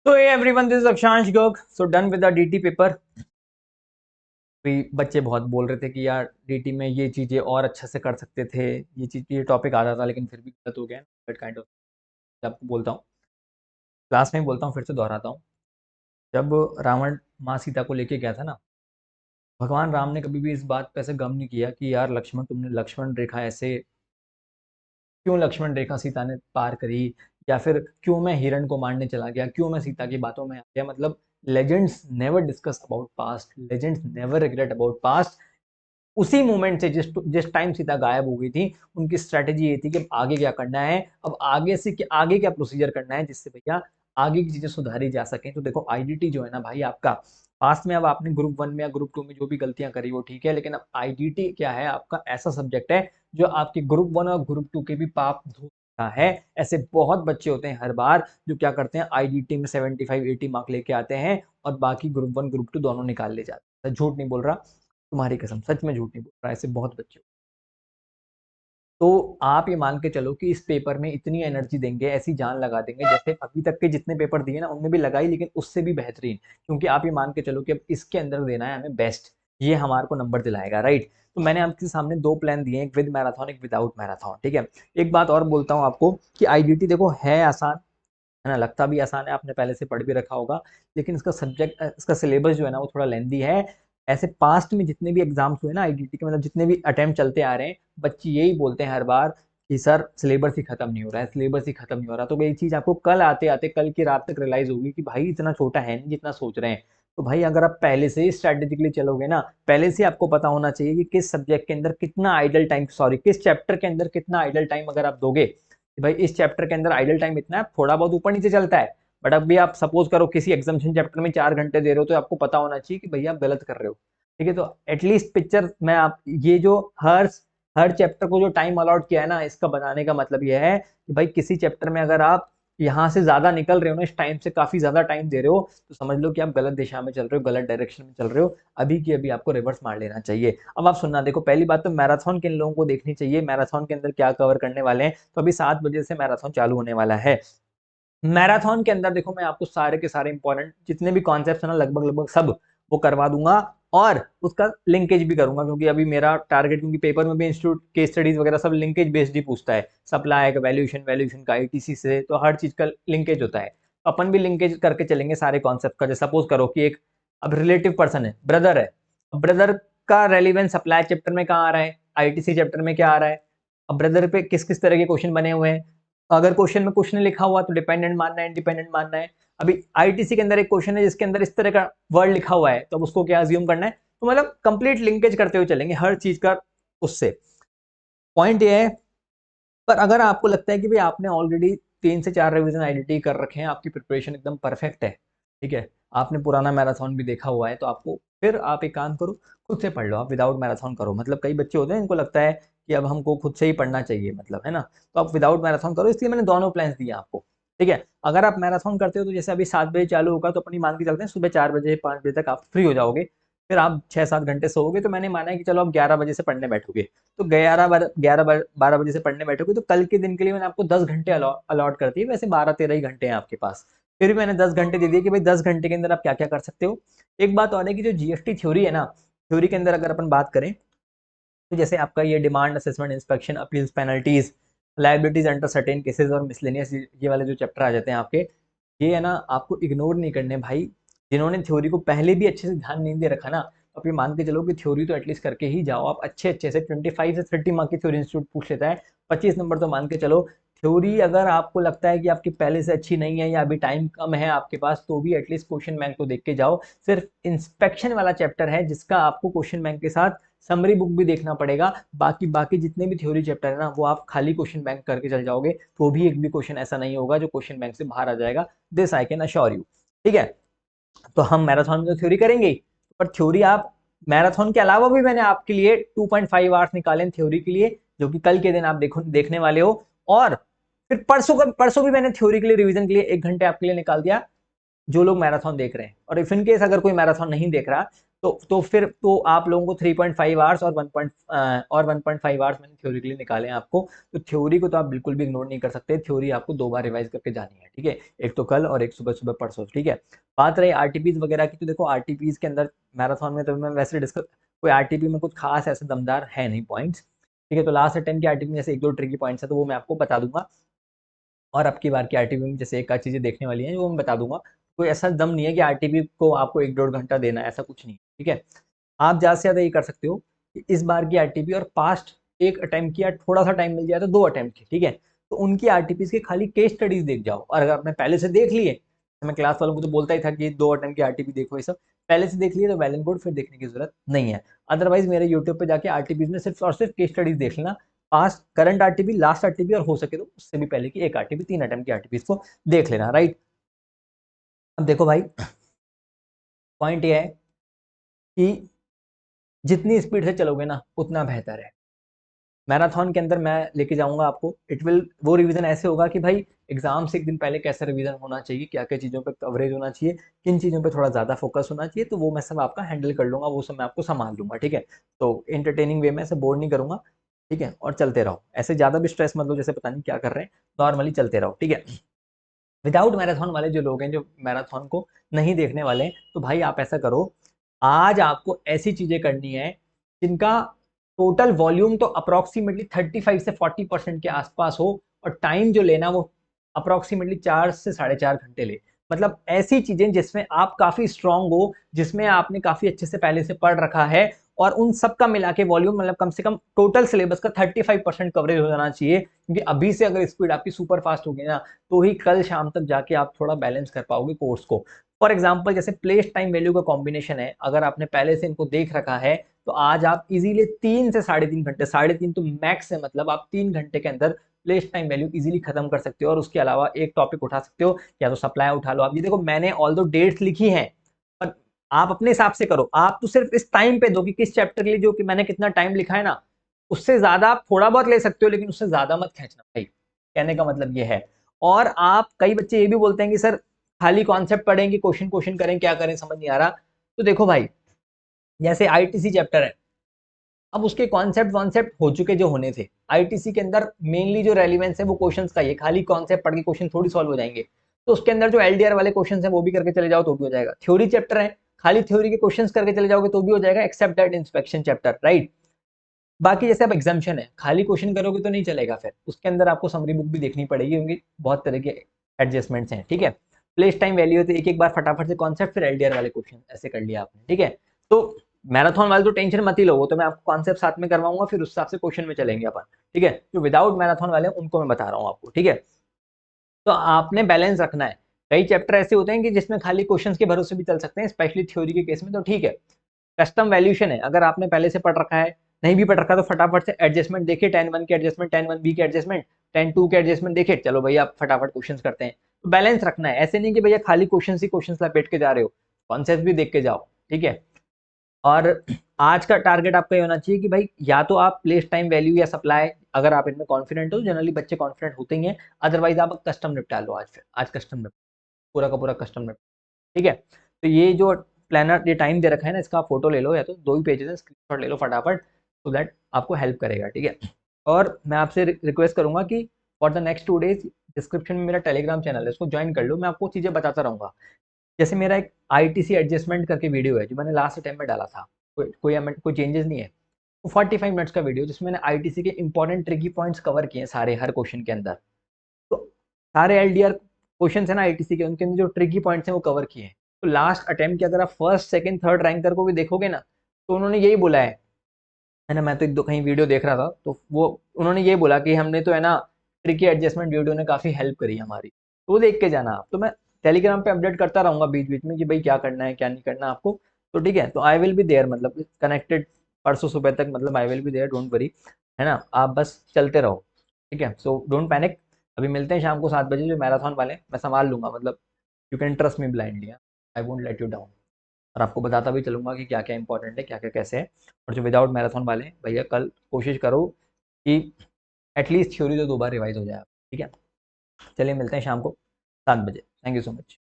So hey everyone, this is Akshansh Garg. So done with the DT paper. भी बच्चे बहुत बोल रहे थे कि यार डीटी में ये चीज़ें और अच्छा से कर सकते थे, ये टॉपिक आ रहा था लेकिन फिर भी गलत हो गया। बट काइंड ऑफ आपको बोलता हूँ, क्लास में बोलता हूँ, फिर से दोहराता हूँ। जब रावण माँ सीता को लेके गया था ना, भगवान राम ने कभी भी इस बात पे ऐसे गम नहीं किया कि यार लक्ष्मण, तुमने लक्ष्मण रेखा ऐसे क्यों, लक्ष्मण रेखा सीता ने पार करी, या फिर क्यों मैं हिरण को मारने चला गया, क्यों मैं सीता की बातों में आ गया। मतलब legends never discuss about past, legends never regret about past. उसी मोमेंट से जिस जिस टाइम सीता गायब हो गई थी, उनकी स्ट्रेटेजी ये थी कि अब आगे क्या करना है, अब आगे से आगे क्या प्रोसीजर करना है जिससे भैया आगे की चीजें सुधारी जा सकें। तो देखो आईडीटी जो है ना भाई आपका, पास्ट में अब आपने ग्रुप वन में या ग्रुप टू में जो भी गलतियां करी वो ठीक है, लेकिन अब आईडीटी क्या है, आपका ऐसा सब्जेक्ट है जो आपके ग्रुप वन और ग्रुप टू के भी पाप धो सकता है। ऐसे बहुत बच्चे होते हैं हर बार जो क्या करते हैं, आईडीटी में 75-80 मार्क लेके आते हैं और बाकी ग्रुप वन ग्रुप टू दोनों निकाल ले जाते हैं। झूठ नहीं बोल रहा, तुम्हारी कसम, सच में झूठ नहीं बोल रहा, ऐसे बहुत बच्चे। तो आप ये मान के चलो कि इस पेपर में इतनी एनर्जी देंगे, ऐसी जान लगा देंगे जैसे अभी तक के जितने पेपर दिए ना उनमें भी लगाई, लेकिन उससे भी बेहतरीन। क्योंकि आप ये मान के चलो कि अब इसके अंदर देना है हमें बेस्ट, ये हमारे को नंबर दिलाएगा, राइट। तो मैंने आपके सामने दो प्लान दिए, एक विद मैराथन, एक विदाउट मैराथन, ठीक है। एक बात और बोलता हूँ आपको कि आईडीटी देखो है आसान, है ना, लगता भी आसान है, आपने पहले से पढ़ भी रखा होगा, लेकिन इसका सब्जेक्ट, इसका सिलेबस जो है ना वो थोड़ा लेंदी है। ऐसे पास्ट में जितने भी एग्जाम्स हुए ना आईडीटी के, मतलब जितने भी अटेम्प्ट चलते आ रहे हैं, बच्चे यही बोलते हैं हर बार कि सर सिलेबस ही खत्म नहीं हो रहा है, सिलेबस ही खत्म नहीं हो रहा। तो ये चीज आपको कल आते आते, कल की रात तक रियलाइज होगी कि भाई इतना छोटा है नहीं जितना सोच रहे हैं। तो भाई अगर आप पहले से ही स्ट्रेटेजिकली चलोगे ना, पहले से आपको पता होना चाहिए कि किस सब्जेक्ट के अंदर कितना आइडल टाइम, सॉरी किस चैप्टर के अंदर कितना आइडल टाइम अगर आप दोगे, कि भाई इस चैप्टर के अंदर आइडल टाइम इतना है, थोड़ा बहुत ऊपर नीचे चलता है, बट अब भी आप सपोज करो किसी एग्जामिनेशन चैप्टर में 4 घंटे दे रहे हो, तो आपको पता होना चाहिए कि भैया आप गलत कर रहे हो। ठीक है, तो एटलीस्ट पिक्चर में आप ये जो हर हर चैप्टर को जो टाइम अलॉट किया है ना, इसका बनाने का मतलब ये है कि भाई किसी चैप्टर में अगर आप यहाँ से ज्यादा निकल रहे हो ना, इस टाइम से काफी ज्यादा टाइम दे रहे हो, तो समझ लो कि आप गलत दिशा में चल रहे हो, गलत डायरेक्शन में चल रहे हो। अभी की अभी आपको रिवर्स मार लेना चाहिए। अब आप सुनना, देखो पहली बात तो मैराथन किन लोगों को देखनी चाहिए, मैराथन के अंदर क्या कवर करने वाले हैं। तो अभी 7 बजे से मैराथन चालू होने वाला है। मैराथन के अंदर देखो मैं आपको सारे के सारे इंपॉर्टेंट जितने भी कॉन्सेप्ट है ना, लगभग लगभग सब वो करवा दूंगा, और उसका लिंकेज भी करूंगा, क्योंकि अभी मेरा टारगेट, क्योंकि पेपर में भी इंस्टीट्यूट केस स्टडीज वगैरह सब लिंकेज बेस्ड ही पूछता है, सप्लाई का वैल्यूएशन, वैल्यूएशन का आईटीसी से, तो हर चीज का लिंकेज होता है। अपन भी लिंकेज करके चलेंगे सारे कॉन्सेप्ट का। जैसे सपोज करो कि एक अब रिलेटिव पर्सन है, ब्रदर है, ब्रदर का रेलिवेंस सप्लाई चैप्टर में कहाँ आ रहा है, आईटीसी चैप्टर में क्या आ रहा है, अब ब्रदर पे किस किस तरह के क्वेश्चन बने हुए हैं। अगर क्वेश्चन में क्वेश्चन लिखा हुआ तो डिपेंडेंट मानना है, इंडिपेंडेंट मानना है। अभी आईटीसी के अंदर एक क्वेश्चन है जिसके अंदर इस तरह का वर्ड लिखा हुआ है, तो अब उसको क्या अज्यूम करना है। तो मतलब कंप्लीट लिंकेज करते हुए चलेंगे हर चीज का। उससे पॉइंट ये है, पर अगर आपको लगता है कि भाई आपने ऑलरेडी 3 से 4 रिवीजन आईडीटी कर रखे हैं, आपकी प्रिपरेशन एकदम परफेक्ट है, ठीक है, आपने पुराना मैराथन भी देखा हुआ है, तो आपको फिर आप एक काम करो, खुद से पढ़ लो, आप विदाउट मैराथन करो। मतलब कई बच्चे होते हैं इनको लगता है कि अब हमको खुद से ही पढ़ना चाहिए, मतलब है ना, तो आप विदाउट मैराथन करो। इसलिए मैंने दोनों प्लान्स दिए आपको, ठीक है। अगर आप मैराथन करते हो तो जैसे अभी 7 बजे चालू होगा, तो अपनी मान के चलते हैं सुबह 4 बजे 5 बजे तक आप फ्री हो जाओगे, फिर आप 6-7 घंटे सोओगे, तो मैंने माना है कि चलो आप 11 बजे से पढ़ने बैठोगे, तो 11-12 बजे से पढ़ने बैठोगे, तो कल के दिन के लिए मैंने आपको 10 घंटे अलॉट कर दिए। वैसे 12-13 ही घंटे हैं आपके पास, फिर भी मैंने 10 घंटे दे दिए कि भाई 10 घंटे के अंदर आप क्या क्या कर सकते हो। एक बात और है कि जो जीएसटी थ्योरी है ना, थ्योरी के अंदर अगर अपन बात करें, तो जैसे आपका ये demand assessment, inspection, appeals, penalties, liabilities under certain cases और मिसलेनियस, ये वाले जो चैप्टर आ जाते हैं आपके, ये है ना आपको इग्नोर नहीं करने भाई। जिन्होंने थ्योरी को पहले भी अच्छे से ध्यान नहीं दे रखा ना, तो आप ये मान के चलो कि थ्योरी तो एटलीस्ट करके ही जाओ आप अच्छे अच्छे से। 25 से 30 मार्क की थ्योरी इंस्टीट्यूट पूछ लेता है, 25 नंबर तो मान के चलो। थ्योरी अगर आपको लगता है कि आपकी पहले से अच्छी नहीं है या अभी टाइम कम है आपके पास, तो भी एटलीस्ट क्वेश्चन बैंक को देख के जाओ। सिर्फ इंस्पेक्शन वाला चैप्टर है जिसका आपको क्वेश्चन बैंक के साथ समरी बुक भी देखना पड़ेगा। बाकी बाकी जितने भी थ्योरी चैप्टर है ना, वो आप खाली क्वेश्चन बैंक करके चल जाओगे, तो भी एक भी क्वेश्चन ऐसा नहीं होगा जो क्वेश्चन बैंक से बाहर आ जाएगा। This I can assure you, ठीक है। तो हम मैराथन में तो थ्योरी करेंगे ही, पर थ्योरी आप मैराथन के अलावा भी मैंने आपके लिए 2.5 आवर्स निकाले थ्योरी के लिए, जो कि कल के दिन आप देखने वाले हो। और फिर परसों भी मैंने थ्योरी के लिए, रिवीजन के लिए 1 घंटे आपके लिए निकाल दिया, जो लोग मैराथन देख रहे हैं। और इफ इन केस अगर कोई मैराथन नहीं देख रहा, तो फिर तो आप लोगों को 3.5 आवर्स और 1.5 आवर्स मैंने थ्योरी के लिए निकाले हैं आपको। तो थ्योरी को तो आप बिल्कुल भी इग्नोर नहीं कर सकते, थ्योरी आपको 2 बार रिवाइज करके जानी है, ठीक है, एक तो कल और एक सुबह सुबह परसों, ठीक है। बात रही आरटीपीज वगैरह की, तो देखो आरटीपीज के अंदर मैराथन में तो मैं वैसे डिस्कस, कोई आरटीपी में कुछ खास ऐसे दमदार है नहीं पॉइंट्स, ठीक है। तो लास्ट अटेम्प्ट की आरटीपी में जैसे 1-2 ट्रिकी पॉइंट्स है तो वो मैं आपको बता दूंगा, और अब की बार की आरटीपी में जैसे एक आध चीजें देखने वाली हैं वो मैं बता दूंगा। कोई ऐसा दम नहीं है कि आरटीपी को आपको 1-1.5 घंटा देना है, ऐसा कुछ नहीं, ठीक है। आप ज़्यादा से ज़्यादा ये कर सकते हो कि इस बार की आरटीपी और पास्ट एक अटेम्प्ट किया, थोड़ा सा टाइम मिल जाए तो 2 अटेम्प्ट की, ठीक है। तो उनकी आरटीपीज के खाली केस स्टडीज देख जाओ, और अगर आपने पहले से देख लिए, तो मैं क्लास वालों को तो बोलता ही था कि 2 अटेम्प्ट की आरटीपी देखो, ये सब पहले से देख लिए तो वेल एंड गुड, फिर देखने की जरूरत नहीं है। अदरवाइज मेरे यूट्यूब पे जाके आरटीपीज में सिर्फ और सिर्फ केस स्टडीज देख लेना, past current RTP, last RTP, और हो सके तो उससे भी पहले की एक आरटीपी, 3 अटेम्प्ट की आरटीपी को देख लेना, राइट। अब देखो भाई, पॉइंट ये है कि जितनी स्पीड से चलोगे ना उतना बेहतर है। मैराथन के अंदर मैं लेके जाऊंगा आपको, इट विल, वो रिवीजन ऐसे होगा कि भाई एग्जाम से एक दिन पहले कैसा रिवीजन होना चाहिए, क्या क्या चीज़ों पे कवरेज होना चाहिए, किन चीज़ों पे थोड़ा ज़्यादा फोकस होना चाहिए, तो वो मैं सब आपका हैंडल कर लूंगा, वो सब मैं आपको संभाल लूंगा, ठीक है। तो इंटरटेनिंग वे में ऐसे बोर नहीं करूंगा, ठीक है। और चलते रहो, ऐसे ज़्यादा भी स्ट्रेस मत लो जैसे पता नहीं क्या कर रहे हैं, नॉर्मली चलते रहो, ठीक है। विदाउट मैराथन वाले जो लोग हैं, जो मैराथन को नहीं देखने वाले हैं, तो भाई आप ऐसा करो, आज आपको ऐसी चीजें करनी है जिनका टोटल वॉल्यूम तो अप्रोक्सीमेटली 35 से 40% के आसपास हो, और टाइम जो लेना वो अप्रोक्सीमेटली 4 से 4.5 घंटे ले। मतलब ऐसी चीजें जिसमें आप काफी स्ट्रांग हो, जिसमें आपने काफी अच्छे से पहले से पढ़ रखा है, और उन सब का मिला के वॉल्यूम, मतलब कम से कम टोटल सिलेबस का 35% कवरेज हो जाना चाहिए, क्योंकि अभी से अगर स्पीड आपकी सुपर फास्ट होगी ना, तो ही कल शाम तक जाके आप थोड़ा बैलेंस कर पाओगे कोर्स को। फॉर एग्जाम्पल जैसे प्लेस टाइम वैल्यू का कॉम्बिनेशन है, अगर आपने पहले से इनको देख रखा है, तो आज आप इजीली 3 से 3.5 घंटे, 3.5 तो मैक्स है, मतलब आप 3 घंटे के अंदर प्लेस टाइम वैल्यू इजीली खत्म कर सकते हो, और उसके अलावा एक टॉपिक उठा सकते हो, या तो सप्लाई उठा लो आप। ये देखो मैंने ऑल दो डेट्स लिखी हैं, पर आप अपने हिसाब से करो, आप तो सिर्फ इस टाइम पे दो कि किस चैप्टर के लिए जो कि मैंने कितना टाइम लिखा है ना, उससे ज्यादा आप थोड़ा बहुत ले सकते हो, लेकिन उससे ज्यादा मत खींचना भाई, कहने का मतलब ये है। और आप, कई बच्चे ये भी बोलते हैं कि सर खाली कॉन्सेप्ट पढ़ेंगे, क्वेश्चन क्वेश्चन करें, क्या करें समझ नहीं आ रहा। तो देखो भाई, जैसे आईटीसी चैप्टर है, अब उसके कॉन्सेप्ट वॉन्सेप्ट हो चुके जो होने थे, आईटीसी के अंदर मेनली जो रेलिवेंस है वो क्वेश्चंस का ही है, खाली कॉन्सेप्ट पढ़ के क्वेश्चन थोड़ी सॉल्व हो जाएंगे। तो उसके अंदर जो एलडीआर वाले क्वेश्चन है वो भी करके चले जाओ तो भी हो जाएगा। थ्योरी चैप्टर है, खाली थ्योरी के क्वेश्चंस करके चले जाओगे तो भी हो जाएगा, except that inspection chapter, right. बाकी जैसे अब एग्जाम्शन है, खाली क्वेश्चन करोगे तो नहीं चलेगा, फिर उसके अंदर आपको समरी बुक भी देखनी पड़ेगी, क्योंकि बहुत तरह के एडजस्टमेंट्स हैं, ठीक है। प्लेस टाइम वैल्यू है तो एक एक बार फटाफट से कॉन्सेप्ट, फिर एलडीआर वाले क्वेश्चन ऐसे कर लिया आपने, ठीक है। तो मैराथन वाले तो टेंशन मत ही लो, वो तो मैं आपको कॉन्सेप्ट साथ में करवाऊंगा, फिर उस हिसाब से क्वेश्चन में चलेंगे अपन, ठीक है। जो विदाउट मैराथन वाले हैं उनको मैं बता रहा हूँ आपको, ठीक है। तो आपने बैलेंस रखना है, कई चैप्टर ऐसे होते हैं कि जिसमें खाली क्वेश्चंस के भरोसे भी चल सकते हैं, स्पेशली थ्योरी के केस में, तो ठीक है। कस्टम वैल्यूशन है, अगर आपने पहले से पढ़ रखा है, नहीं भी पढ़ रखा तो फटाफट से एडजस्टमेंट देखिए, 10-1 के एडजस्टमेंट, 10-1 बी के एडजस्टमेंट, 10-2 के एडजस्टमेंट देखिए, चलो भैया आप फटाफट क्वेश्चंस करते हैं। तो बैलेंस रखना है, ऐसे नहीं कि भैया खाली क्वेश्चंस ही क्वेश्चंस लपेट के जा रहे हो, कॉन्सेप्ट भी देख के जाओ, ठीक है। और आज का टारगेट आपका ये होना चाहिए कि भाई या तो आप प्लेस टाइम वैल्यू या सप्लाई, अगर आप इनमें कॉन्फिडेंट हो, जनरली बच्चे कॉन्फिडेंट होते ही हैं, अदरवाइज आप कस्टम निपटा लो आज, फिर आज कस्टम निपटा, पूरा का पूरा कस्टम निपटा, ठीक है। तो ये जो प्लानर, ये टाइम दे रखा है ना, इसका फोटो ले लो, या तो 2 ही पेजेस है, स्क्रीनशॉट ले लो फटाफट, तो दैट आपको हेल्प करेगा, ठीक है। और मैं आपसे रिक्वेस्ट करूंगा कि for the next 2 days description में मेरा टेलीग्राम चैनल है, उसको ज्वाइन कर लो, मैं आपको चीज़ें बताता रहूंगा। जैसे मेरा एक आईटीसी एडजस्टमेंट करके वीडियो है जो मैंने लास्ट टाइम में डाला था, कोई चेंजेस नहीं है, वो 45 मिनट्स का वीडियो, जिसमें मैंने आईटीसी के इंपॉर्टेंट ट्रिकी पॉइंट्स कवर किए हैं सारे, हर क्वेश्चन के अंदर। तो सारे एलडीआर क्वेश्चन है ना आईटीसी के, उनके अंदर जो ट्रिकी पॉइंट्स हैं वो कवर किए हैं। तो लास्ट अटेम्प्ट के अगर आप फर्स्ट सेकंड थर्ड रैंकर को भी देखोगे ना, तो उन्होंने यही बोला है ना, मैं तो एक दो कहीं वीडियो देख रहा था, तो वो उन्होंने ये बोला कि हमने तो है ना, ट्रिकी एडजस्टमेंट वीडियो ने काफ़ी हेल्प करी हमारी, तो वो देख के जाना आप। तो मैं टेलीग्राम पे अपडेट करता रहूंगा बीच बीच में कि भाई क्या करना है क्या नहीं करना आपको, तो ठीक है। तो आई विल बी देयर, मतलब कनेक्टेड, परसों सुबह तक, मतलब I will be there, don't worry, है ना, आप बस चलते रहो, ठीक है। सो डोंट पैनिक, अभी मिलते हैं शाम को 7 बजे, जो मैराथन वाले हैं मैं संभाल लूंगा, मतलब you can trust me blindly, I won't let you down. और आपको बताता भी चलूंगा कि क्या क्या इंपॉर्टेंट है, क्या क्या कैसे है। और जो विदाउट मैराथन वाले हैं भैया, कल कोशिश करो कि एटलीस्ट थ्योरी तो 2 बार रिवाइज हो जाए, ठीक है। चलिए मिलते हैं शाम को 7 बजे, थैंक यू सो मच।